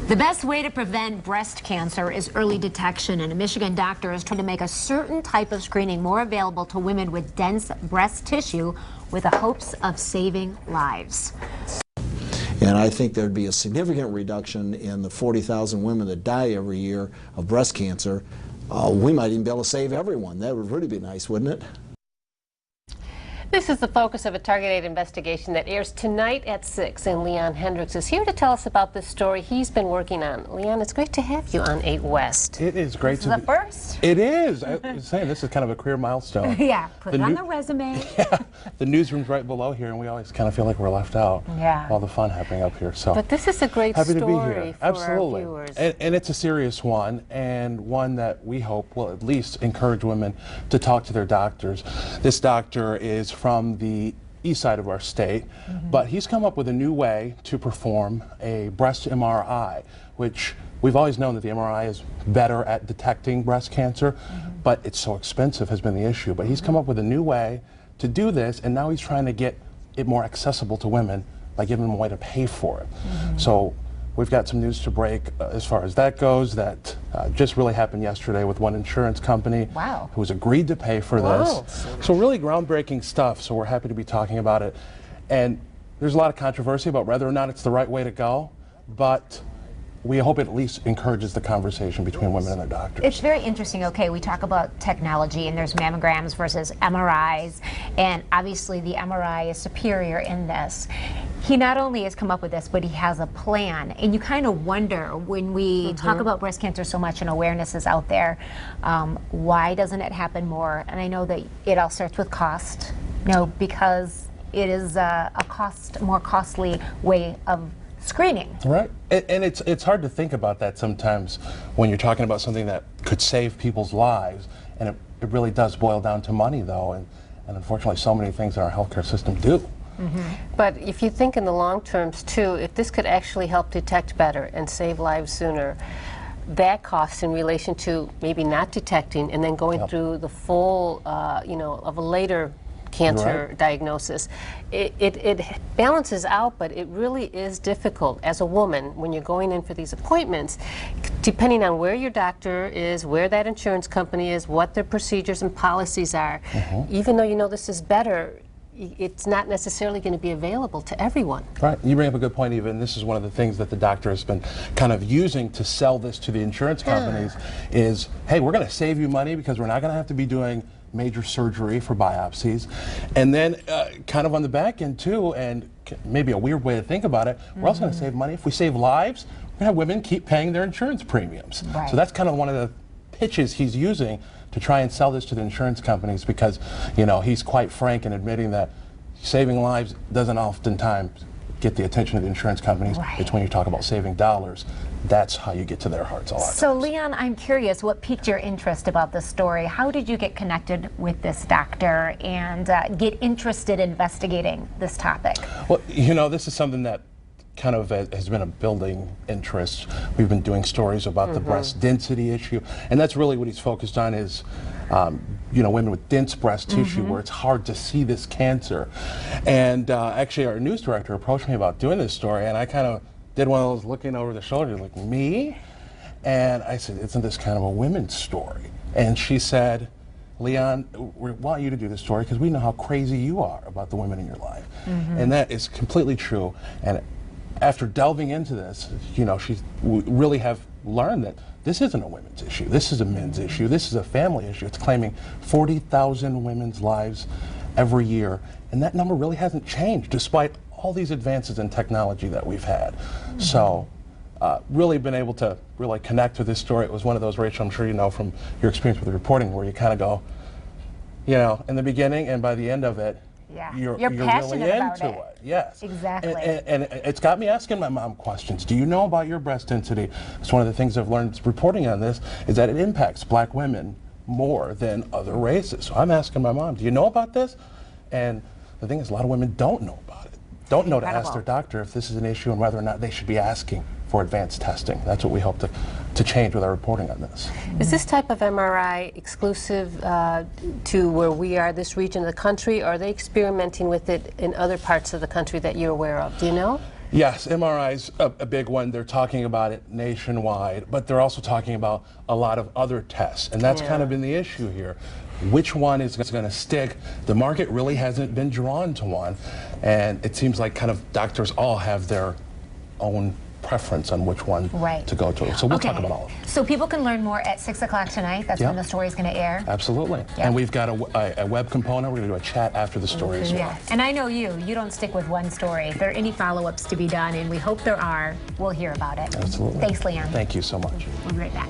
The best way to prevent breast cancer is early detection, and a Michigan doctor is trying to make a certain type of screening more available to women with dense breast tissue with the hopes of saving lives. And I think there'd be a significant reduction in the 40,000 women that die every year of breast cancer. We might even be able to save everyone. That would really be nice, wouldn't it? This is the focus of a targeted investigation that airs tonight at 6, and Leon Hendrix is here to tell us about this story he's been working on. Leon, it's great to have you on 8 West. It is great to be. The first? It is. I was saying, this is kind of a career milestone. Yeah, put it on the resume. Yeah, the newsroom's right below here, and we always kind of feel like we're left out. Yeah. All the fun happening up here. So. But this is a great Happy story to be here. for Absolutely. our viewers. And it's a serious one, and one that we hope will at least encourage women to talk to their doctors. This doctor is from the east side of our state, but he's come up with a new way to perform a breast MRI, which we've always known that the MRI is better at detecting breast cancer, but it's so expensive has been the issue. But he's come up with a new way to do this, and now he's trying to get it more accessible to women by giving them a way to pay for it. So we've got some news to break as far as that goes. That just really happened yesterday with one insurance company who's agreed to pay for this. So really groundbreaking stuff, so we're happy to be talking about it. And there's a lot of controversy about whether or not it's the right way to go, but we hope it at least encourages the conversation between women and their doctors. It's very interesting. Okay, we talk about technology, and there's mammograms versus MRIs, and obviously the MRI is superior in this. He not only has come up with this, but he has a plan, and you kind of wonder when we talk about breast cancer so much and awareness is out there, why doesn't it happen more? And I know that it all starts with cost, you know, because it is a more costly way of screening. Right, and it's hard to think about that sometimes when you're talking about something that could save people's lives, and it really does boil down to money, though, and unfortunately so many things in our healthcare system do. But if you think in the long terms too, if this could actually help detect better and save lives sooner, that cost in relation to maybe not detecting and then going through the full, you know, of a later cancer diagnosis, it balances out, but it really is difficult as a woman when you're going in for these appointments, depending on where your doctor is, where that insurance company is, what their procedures and policies are. Even though you know this is better, it's not necessarily going to be available to everyone. Right, you bring up a good point, Eva, and this is one of the things that the doctor has been kind of using to sell this to the insurance companies is, hey, we're going to save you money because we're not going to have to be doing major surgery for biopsies. And then kind of on the back end too, and maybe a weird way to think about it, we're also going to save money. If we save lives, we're going to have women keep paying their insurance premiums. So that's kind of one of the pitches he's using to try and sell this to the insurance companies, because, you know, he's quite frank in admitting that saving lives doesn't oftentimes get the attention of the insurance companies. It's when you talk about saving dollars, that's how you get to their hearts a lot. So Leon, I'm curious, what piqued your interest about this story? How did you get connected with this doctor and get interested in investigating this topic? Well, you know, this is something that kind of has been a building interest. We've been doing stories about the breast density issue, and that's really what he's focused on is, you know, women with dense breast tissue where it's hard to see this cancer. And actually our news director approached me about doing this story, and I kind of did one of those looking over the shoulder, like, me? And I said, isn't this kind of a women's story? And she said, Leon, we want you to do this story because we know how crazy you are about the women in your life. And that is completely true. And after delving into this, you know, we really have learned that this isn't a women's issue. This is a men's issue. This is a family issue. It's claiming 40,000 women's lives every year. And that number really hasn't changed despite all these advances in technology that we've had. So really been able to really connect with this story. It was one of those, Rachel, I'm sure you know from your experience with the reporting, where you kind of go, you know, in the beginning and by the end of it, you're passionate really about into it. Yes. Exactly. And it's got me asking my mom questions. Do you know about your breast density? It's one of the things I've learned reporting on this is that it impacts black women more than other races. So I'm asking my mom, do you know about this? And the thing is, a lot of women don't know about it. Don't know to ask their doctor if this is an issue and whether or not they should be asking for advanced testing. That's what we hope to change with our reporting on this. Is this type of MRI exclusive to where we are, this region of the country, or are they experimenting with it in other parts of the country that you're aware of? Do you know? Yes, MRI's a big one. They're talking about it nationwide, but they're also talking about a lot of other tests, and that's kind of been the issue here. Which one is going to stick? The market really hasn't been drawn to one, and it seems like kind of doctors all have their own preference on which one to go to. So we'll talk about all of them. So people can learn more at 6 o'clock tonight. That's when the story is going to air. Absolutely. And we've got a web component. We're going to do a chat after the story as well. Yeah. And I know you don't stick with one story. If there are any follow-ups to be done, and we hope there are, we'll hear about it. Absolutely. Thanks, Leon. Thank you so much. We'll be right back.